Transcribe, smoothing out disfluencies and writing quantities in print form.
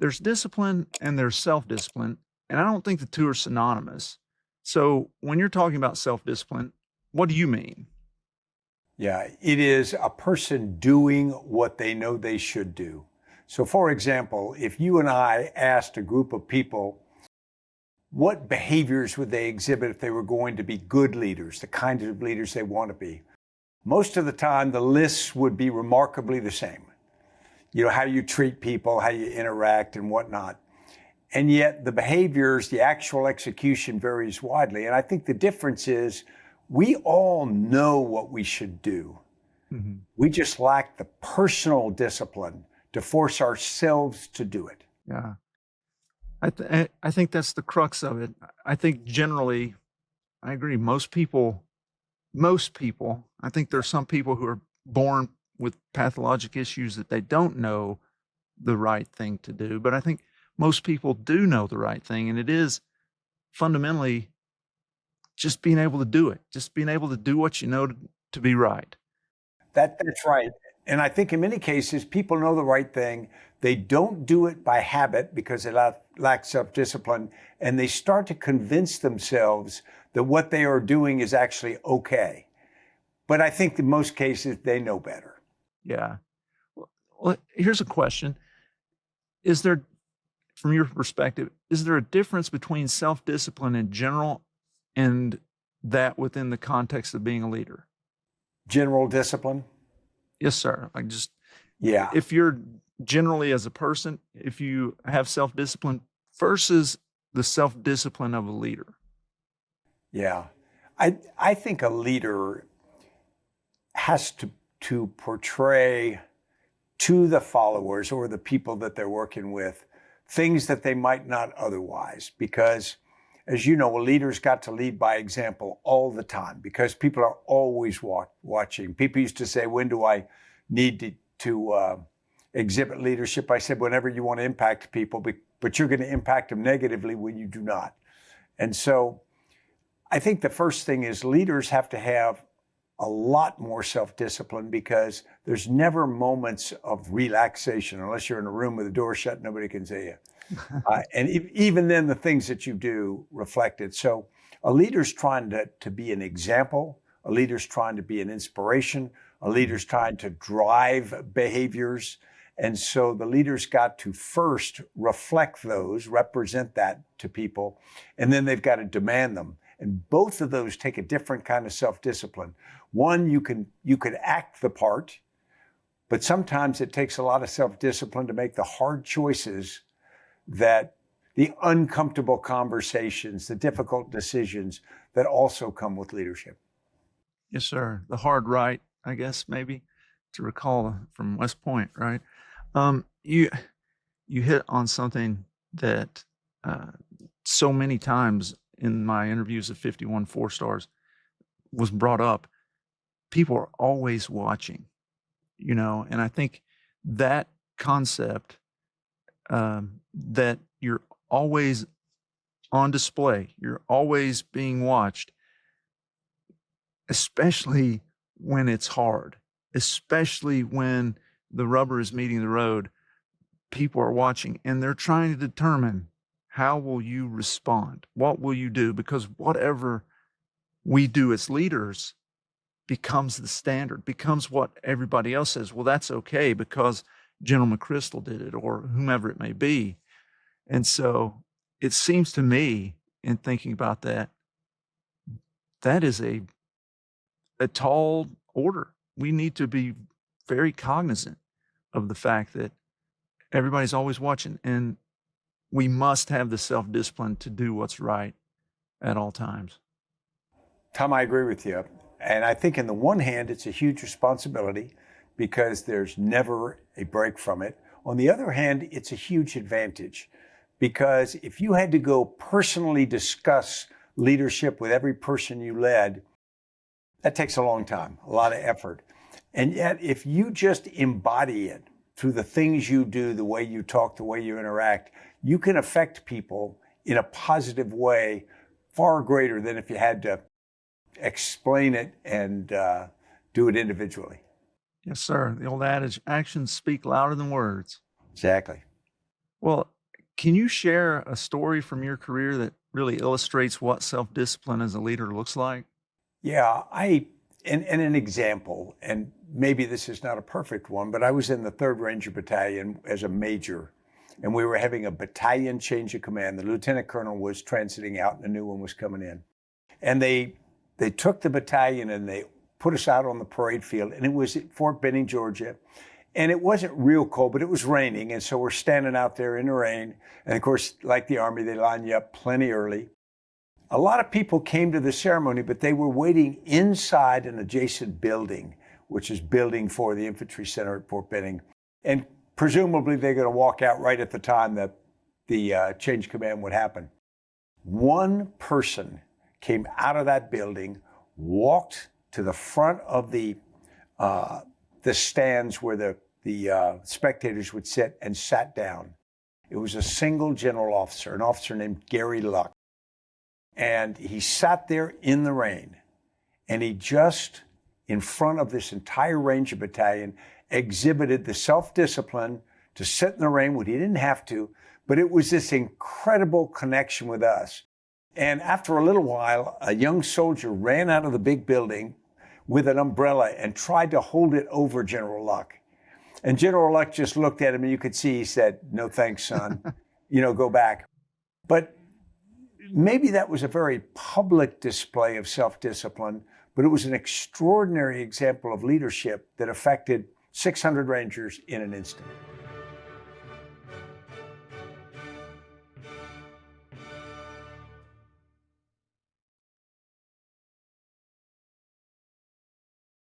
there's discipline and there's self-discipline, and I don't think the two are synonymous. So when you're talking about self-discipline, what do you mean? Yeah, it is a person doing what they know they should do. So for example, if you and I asked a group of people, what behaviors would they exhibit if they were going to be good leaders, the kind of leaders they want to be? Most of the time, the lists would be remarkably the same. You know, how you treat people, how you interact and whatnot. And yet the behaviors, the actual execution varies widely. And I think the difference is we all know what we should do. Mm-hmm. We just lack the personal discipline to force ourselves to do it. Yeah. I think that's the crux of it. I think generally, I agree. Most people, I think there's some people who are born with pathologic issues that they don't know the right thing to do. But I think most people do know the right thing. And it is fundamentally just being able to do it, just being able to do what you know to be right. That's right. And I think in many cases, people know the right thing. They don't do it by habit because they lack self-discipline. And they start to convince themselves that what they are doing is actually okay. But I think in most cases, they know better. Yeah. Well, here's a question. Is there, from your perspective, is there a difference between self-discipline in general and that within the context of being a leader? General discipline? Yes, sir. Like just, yeah. If you're generally as a person, if you have self-discipline versus the self-discipline of a leader. Yeah. I think a leader has to portray to the followers or the people that they're working with things that they might not otherwise. Because, as you know, a leader's got to lead by example all the time because people are always watching. People used to say, when do I need to exhibit leadership? I said, whenever you want to impact people, but you're going to impact them negatively when you do not. And so I think the first thing is leaders have to have a lot more self-discipline because there's never moments of relaxation unless you're in a room with the door shut, nobody can see you. And even then, the things that you do reflect it. So a leader's trying to be an example. A leader's trying to be an inspiration. A leader's trying to drive behaviors. And so the leader's got to first reflect those, represent that to people, and then they've got to demand them. And both of those take a different kind of self-discipline. One, you could act the part, but sometimes it takes a lot of self-discipline to make the hard choices, that the uncomfortable conversations, the difficult decisions that also come with leadership. Yes, sir. The hard right, I guess, maybe, to recall from West Point, right? You hit on something that so many times in my interviews of 51 4-stars was brought up. People are always watching, you know, and I think that concept that you're always on display, you're always being watched, especially when it's hard, especially when the rubber is meeting the road, people are watching and they're trying to determine how will you respond? What will you do? Because whatever we do as leaders becomes the standard, becomes what everybody else says. Well, that's okay because General McChrystal did it or whomever it may be. And so it seems to me, in thinking about that, that is a tall order. We need to be very cognizant of the fact that everybody's always watching, and we must have the self-discipline to do what's right at all times. Tom, I agree with you. And I think on the one hand, it's a huge responsibility because there's never a break from it. On the other hand, it's a huge advantage because if you had to go personally discuss leadership with every person you led, that takes a long time, a lot of effort. And yet, if you just embody it through the things you do, the way you talk, the way you interact, you can affect people in a positive way far greater than if you had to explain it and do it individually. Yes, sir. The old adage, actions speak louder than words. Exactly. Well, Can you share a story from your career that really illustrates what self-discipline as a leader looks like? Yeah, and an example, and maybe this is not a perfect one, but I was in the 3rd Ranger Battalion as a major, and we were having a battalion change of command. The lieutenant colonel was transiting out and a new one was coming in. And they took the battalion and they put us out on the parade field, and it was at Fort Benning, Georgia. And it wasn't real cold, but it was raining. And so we're standing out there in the rain. And of course, like the Army, they line you up plenty early. A lot of people came to the ceremony, but they were waiting inside an adjacent building, which is building for the infantry center at Fort Benning. And presumably they're going to walk out right at the time that the change command would happen. One person came out of that building, walked to the front of the stands where the spectators would sit, and sat down. It was a single general officer, an officer named Gary Luck. And he sat there in the rain, and he just, in front of this entire Ranger battalion, exhibited the self-discipline to sit in the rain when he didn't have to, but it was this incredible connection with us. And after a little while, a young soldier ran out of the big building with an umbrella and tried to hold it over General Luck. And General Luck just looked at him, and you could see he said, "No thanks, son, go back." But maybe that was a very public display of self-discipline, but it was an extraordinary example of leadership that affected 600 Rangers in an instant.